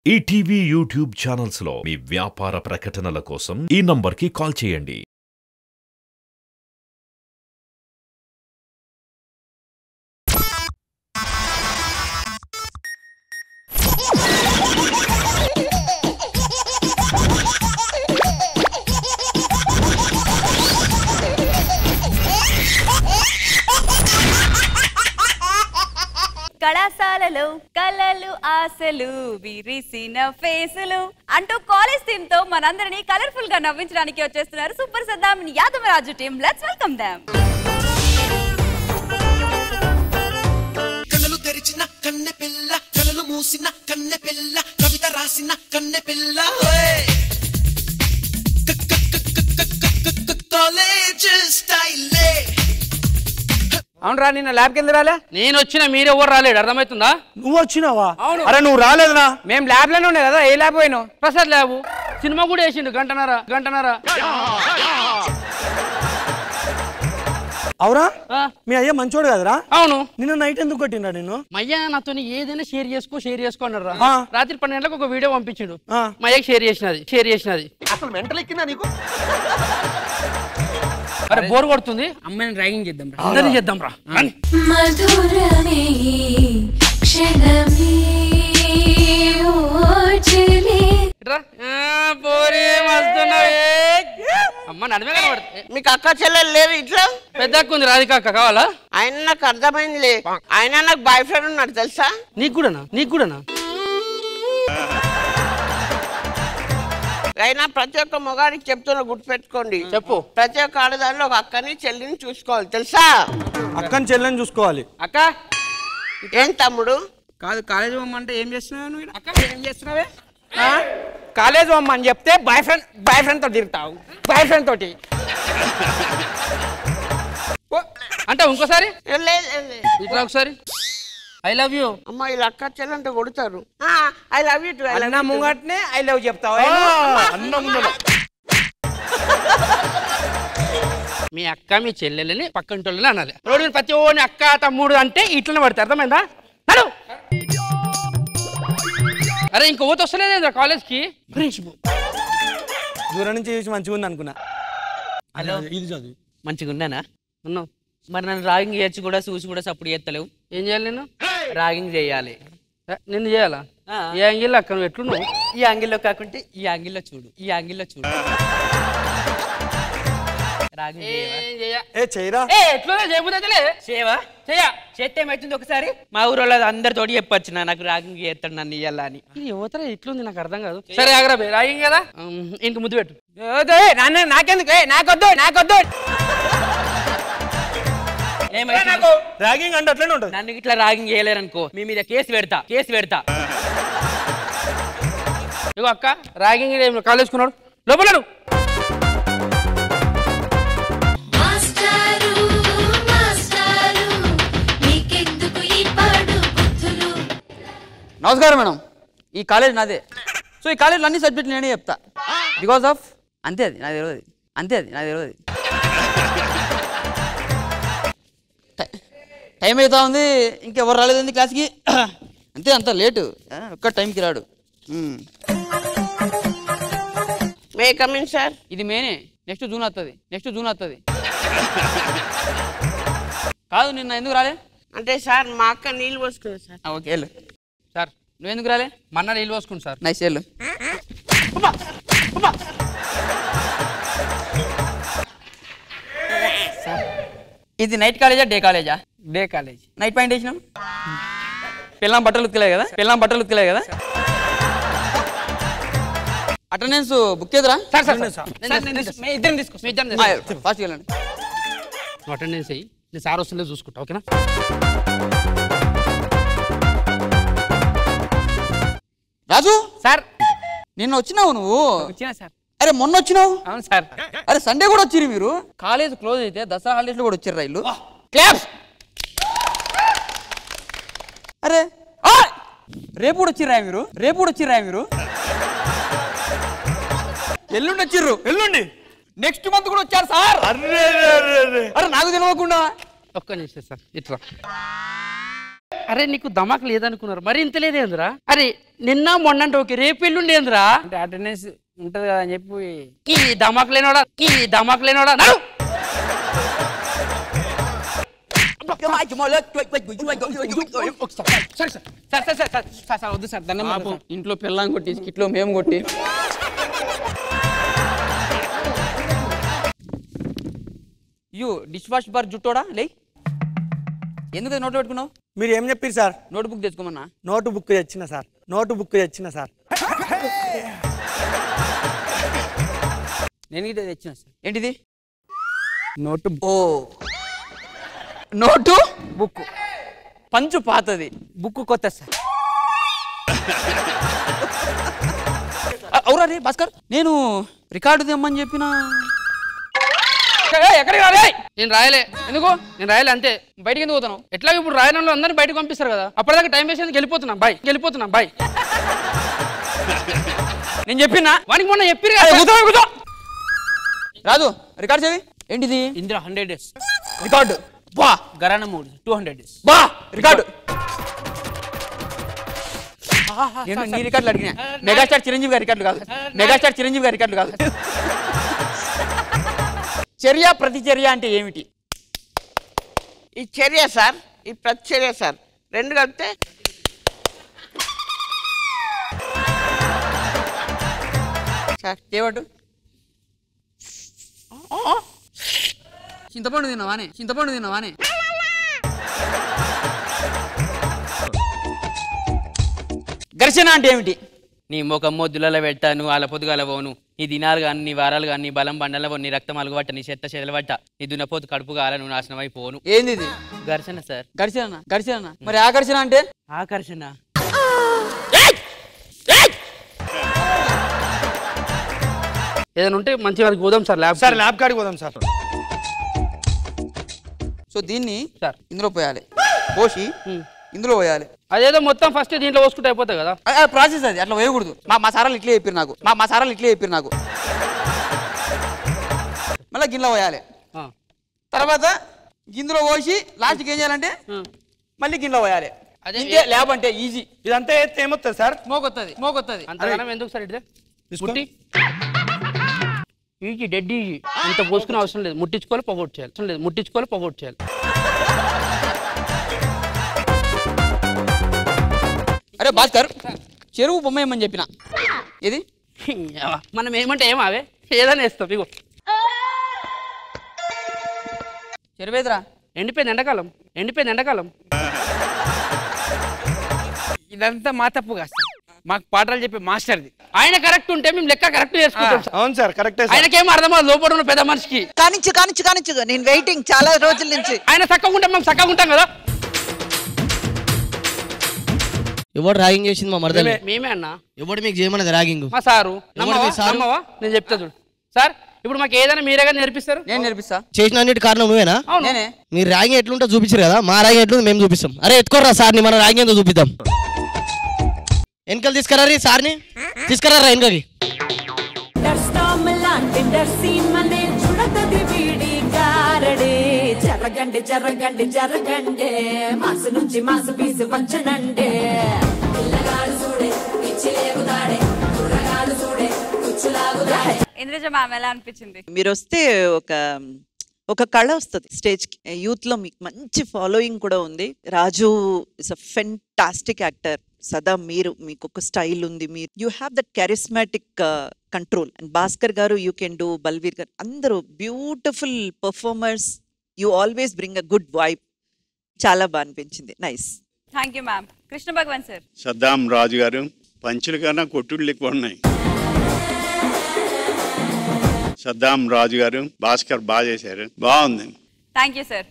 ETV YouTube channels లో మీ వ్యాపార ప్రకటనల కోసం ఈ నంబర్కి కాల్ చేయండి. కళాశాలలో కళలు ఆశలు విరిసిన ఫేసులు అంటూ కాలేజ్ టీమ్ తో మనందరినీ కలర్ఫుల్ గా నవ్వించడానికి వచ్చేస్తున్నారు super Saddam Yadavaraju team. Let's welcome them. కళ్ళలు తెరిచిన కన్నె పిల్ల, కళ్ళలు మూసిన కన్నె పిల్ల, కవిత రాసిన కన్నె పిల్ల, కాలేజ్ స్టైలే. అవునరా, నిన్న ల్యాబ్ కింద రాలే? నేను వచ్చిన మీరెవరు రాలేడు, అర్థమవుతుందా? నువ్వు వచ్చినావా? అవును. అరే నువ్వు రాలేదునా? మేము ల్యాబ్ లోనే ఉండే కదా. ఏ ల్యాబ్ పోయినావు? ప్రసాద్ ల్యాబు. సినిమా కూడా వేసిండు గంటన్నర. అవురా? మీ అయ్యా మంచోడు కదరా? అవును. నిన్న నైట్ ఎందుకు కొట్టిండా నిన్ను? మయ్యా నాతో ఏదైనా షేర్ చేసుకో అన్నారా. రాత్రి 12 గంటలకు ఒక వీడియో పంపించాడు. మయ్యకి షేర్ చేసినది. అసలు మెంటల్ ఎక్కిందా నీకు? అరే బోర్ కొడుతుంది, అమ్మాయిని ర్యాగింగ్ చేద్దాం, అందరినీ చేద్దాం రా. మధురమే క్షణమే ఓచలే. అమ్మ నడమే కనబడుతుంది. మీకు అక్క చెల్లెలు లేరు ఇట్లా? పెద్ద అక్క ఉంది, రాధిక అక్క. కావాలా? ఆయన నాకు అర్థమైందిలే. ఆయన నాకు బాయ్ ఫ్రెండ్ ఉన్నాడు తెలుసా? నీకు కూడానా? అయినా ప్రతి ఒక్క మొగాడికి చెప్తున్నా, గుర్తుపెట్టుకోండి. చెప్పు. ప్రతి ఒక్క ఆడదానిలో ఒక అక్కని చెల్లిని చూసుకోవాలి తెలుసా? అక్కని చెల్లెని చూసుకోవాలి. అక్క ఏం తమ్ముడు? కాదు, కాలేజ్ పోమ్మంటే ఏం చేస్తున్నావు నువ్వు? అక్క ఏం చేస్తున్నావే? కాలేజ్ పోమ్మని చెప్తే బాయ్ ఫ్రెండ్ తోటి తిరుగుతావు. బాయ్ ఫ్రెండ్ తోటి అంటే ఇంకోసారి లేదు. ఇట్లా ఒకసారి ఐ లవ్ యూ. అమ్మా ఇలా అక్క చెల్లంటే కొడతారు. I love you. అన్న ముంగట్నే ఐ లవ్ చెప్తావు. మీ అక్క మీ చెల్లెలని పక్కంటోళ్ళని అనాలి. రోడ్డు మీద ప్రతి ఓని అక్క తమ్ముడు అంటే ఇట్లనే పడతారు, అర్థమైందా? హలో అరే ఇంక ఓత వస్తలేదేంద్రా కాలేజ్కి? దూరం నుంచి చూసి మంచిగా ఉంది అనుకున్నా. హలో, ఇది చదువు. మంచిగా ఉన్నానా? ఉన్నావు. మరి నన్ను రాగింగ్ చేయొచ్చు కూడా, చూసి కూడా సప్పుడు చేస్తలేవు. ఏం చేయాలి నేను? రాగింగ్ చేయాలి. నిన్ను చేయాలా? ఏ యాంగిల్ అక్క నువ్వు ఎట్లున్నావు? ఈ యాంగిల్లో కాకుంటే ఈ యాంగిల్లో చూడు. రాగింగ్ చేయరా? ఎట్లా చేయబుద్దలే చేయవా? చేస్తే ఏమవుతుంది? ఒకసారి మా ఊరు వాళ్ళు అందరితోటి చెప్పొచ్చు నాకు రాగింగ్ చేస్తాడు నన్ను ఇయ్యాల అని. యువతర ఎట్లుంది నాకు అర్థం కాదు. సరే ఆగరా రాగింగ్ కదా, ఇంక ముద్దు పెట్టు. నాకెందుకు? నాకొద్దు. రాగింగ్ అంటే అట్లనే ఉంటుంది. నన్ను ఇట్లా రాగింగ్ చేయలేరు అనుకో, మీ మీద కేసు పెడతా. ఇగో అక్క, రాగింగ్ కాలేజ్ కున్నాడు లోపల. నమస్కారం మేడం, ఈ కాలేజ్ నాదే. సో ఈ కాలేజ్లో అన్ని సబ్జెక్టులు నేనే చెప్తా. బికాస్ ఆఫ్ అంతే అది నాకు తెలియదు. టైం అవుతా ఉంది, ఇంకెవరు రాలేదండి క్లాస్కి. అంత లేటు, ఒక్క టైంకి రాడు. May coming sir. ఇది మేనే. నెక్స్ట్ జూన్ వస్తుంది. కాదు, నిన్న ఎందుకు రాలే? అంటే సార్ మా అక్క నీళ్ళు పోసుకుంది సార్. ఓకే వెళ్ళు. సార్ నువ్వెందుకు రాలే? మన్న నీళ్ళు పోసుకుంది సార్. నైస్ వెళ్ళు. ఇది నైట్ కాలేజా డే కాలేజా? Day college. నైట్ పాయింట్ వేసినాం. పిల్లం బట్టలు ఉతకలేదు కదా? అటెండెన్స్ బుక్ చేద్దరా? ఇద్దరిని తీసుకో. ఫాస్ట్ వెళ్ళండి. అటెండెన్స్ అయ్యి నేను సార్ వస్తుందో చూసుకుంటా, ఓకేనా? రాజు సార్ నిన్న వచ్చినావు నువ్వు? వచ్చినా సార్. అరే మొన్న వచ్చినావు? అవును సార్. అరే సండే కూడా వచ్చిరు మీరు. కాలేజ్ క్లోజ్ అయితే దసరా హాలిడేస్ లో కూడా వచ్చారు రైలు. క్లాప్స్. అరే రేపు కూడా వచ్చిర్రా మీరు? ఎల్లుండి వచ్చిర్రు. నెక్స్ట్ మంత్ కూడా వచ్చారు సార్. అరే నాకు తెలియకుండా. ఒక్క నిమిషం సార్, ఇట్లా అరే నీకు దమాక్ లేదనుకున్నారు మరి ఇంత లేదేంద్రా అరే నిన్న మొన్న అంటే ఓకే రేపు ఎల్లుండి ఏంద్రా అంటే అటెండెన్స్ ఉంటది కదా అని చెప్పి ఈ దమాక్ లేనోడా సార్ వద్దు సార్ దండం పెడతా సార్. ఇంట్లో పిల్లని కొట్టి కిట్లో మేము కొట్టి యూ డిష్ వాష్ బార్ జుట్టోడా లే ఎందుకు నోట్ పెట్టుకున్నావు మీరు ఏం చెప్పారు సార్ నోట్ బుక్ తెచ్చుకోమన్నా నోట్ బుక్ తెచ్చిన సార్ నోట్ బుక్ తెచ్చిన సార్ నేను ఇదే తెచ్చిన సార్ ఏంటిది నోటు ఓ నోటు బుక్ పంచు పాతది బుక్ కొత్త సార్ అవురా రే భాస్కర్ నేను రికార్డు తెమ్మని చెప్పిన ఎక్కడికి రాలే నేను రాయలే ఎందుకు నేను రాయలే అంతే బయటికి ఎందుకు పోతాను ఎట్లా ఇప్పుడు రాయడంలో అందరిని బయటకు పంపిస్తారు కదా అప్పటిదాకా టైం వేసేందుకు వెళ్ళిపోతున్నాం బాయ్ నేను చెప్పినా వానికి మొన్న చెప్పిరు రాదు రికార్డ్ చేవి ఏంటిది ఇందులో 100 days రికార్డు బా గరాన 200 days బా రికార్డు నేను నీ రికార్డులు అడిగినా మెగాస్టార్ చిరంజీవి గారి రికార్డులు కాదు చర్య ప్రతిచర్య అంటే ఏమిటి ఈ చర్య సార్ ఈ ప్రతిచర్య సార్ రెండు కలిపితే సార్ ఏవాడు చింతపండు తిన్నావానే ఘర్షణ అంటే ఏమిటి నీ ముఖం మొద్దులలో పెట్టాను వాళ్ళ పొద్దుగాల పోను నీ దినాలు కానీ నీ వారాలు కానీ నీ బలం బండల నీ రక్తం అలుగుబట్ట నీ చెత్త చెదలబట్ట నీ దున్నపోతు కడుపు కాల నువ్వు నాశనం అయిపోను ఏంది ఇది ఘర్షణ సార్ ఘర్షణ మరి ఆకర్షణ అంటే ఆకర్షణ ఏదైనా ఉంటే మంచి వారికి పోదాం సార్ ల్యాబ్ కాడికి పోదాం సార్ సో దీన్ని సార్ ఇందులో పోయాలి పోసి ఇందులో పోయాలి అదేదో మొత్తం ఫస్ట్ దీంట్లో పోసుకుంటే అయిపోతుంది కదా ప్రాసెస్ అది అట్లా వేయకూడదు మా సారాలు ఇట్లే చెప్పారు నాకు మళ్ళీ గిన్నెలో పోయాలి తర్వాత గిందులో పోసి లాస్ట్కి ఏం చేయాలంటే మళ్ళీ గిన్నెలో పోయాలి అదే ల్యాబ్ అంటే ఈజీ ఇదంతా ఏమొస్తుంది సార్ మోగొత్తది అంతగానం ఎందుకు సార్ ఇట్లా ముట్టి ఈజీ డెడ్ ఈజీ ఇంత పోసుకునే అవసరం లేదు ముట్టించుకోవాలి పొగొట్టు చేయాలి అరే భాస్కర్ చెరువు బొమ్మ ఏమని చెప్పిన ఇది మనం ఏమంటే ఏమావే ఏదైనా వేస్తాం ఇగో చెరువేదిరా ఎండిపోయింది ఎండాకాలం ఇదంతా మా తప్పు కాదు సార్ మాకు పాఠాలు చెప్పే మాస్టర్ది ఆయన కరెక్ట్ ఉంటే మేము లెక్క కరెక్ట్ చేసుకుంటాం సార్. అవును సార్ కరెక్టే ఆయనకేం అర్థమా లోపల ఉన్న పెద్ద మనిషికి కానిచ్చు నేను వెయిటింగ్ చాలా రోజుల నుంచి ఆయన చక్కగా ఉంటాం మేము చక్కగా ఉంటాం కదా ఎవడు ర్యాగింగ్ చేసింది మా మరదలే మేమే అన్నా ఎవడు మీకు చేయమన్నది ర్యాగింగ్ మా సారు నమ్మవా నేను చెప్తా చూడు సార్ ఇప్పుడు మాకు ఏదైనా మీరేగా నేర్పిస్తారు నేను నేర్పిస్తా చేసిన అన్నిటి కారణం నువ్వేనా నేనే మీరు ర్యాగింగ్ ఎట్లుంటో చూపించారు కదా మా ర్యాగింగ్ ఎట్లుందో మేము చూపిస్తాం అరే ఎత్తుకోర్రా సార్ని మన ర్యాగింగ్ ఏందో చూపిద్దాం వెనకలు తీసుకురా సార్ని తీసుకురా వెనకకి జరగండి మాసు నుంచి మాసు పీసు పంచనండే పిల్లగాడు చూడే పిచ్చి లేగుతాడే కుర్రగాడు చూడే కుచ్చులాగుతాడే. ఇంద్రజ మ్యామ్ ఎలా అనిపించింది? మీరు వస్తే ఒక కళ వస్తుంది స్టేజ్ కి. యూత్ లో మీకు మంచి ఫాలోయింగ్ కూడా ఉంది. Raju is a fantastic actor. Sada మీకు ఒక స్టైల్ ఉంది. మీరు you have that charismatic control. And Bhaskar garu you can do, Balveer garu అందరూ beautiful performers. You always bring a good vibe. చాలా బాగా అనిపించింది. Nice. Thank you ma'am. Krishna Bhagwan sir. Saddam Raju garu పంచుల కన్నా కొట్టుళ్ళు ఎక్కువ ఉన్నాయి. సద్దాం రాజు గారు భాస్కర్ బాగా చేశారు, బాగుంది. Thank you sir.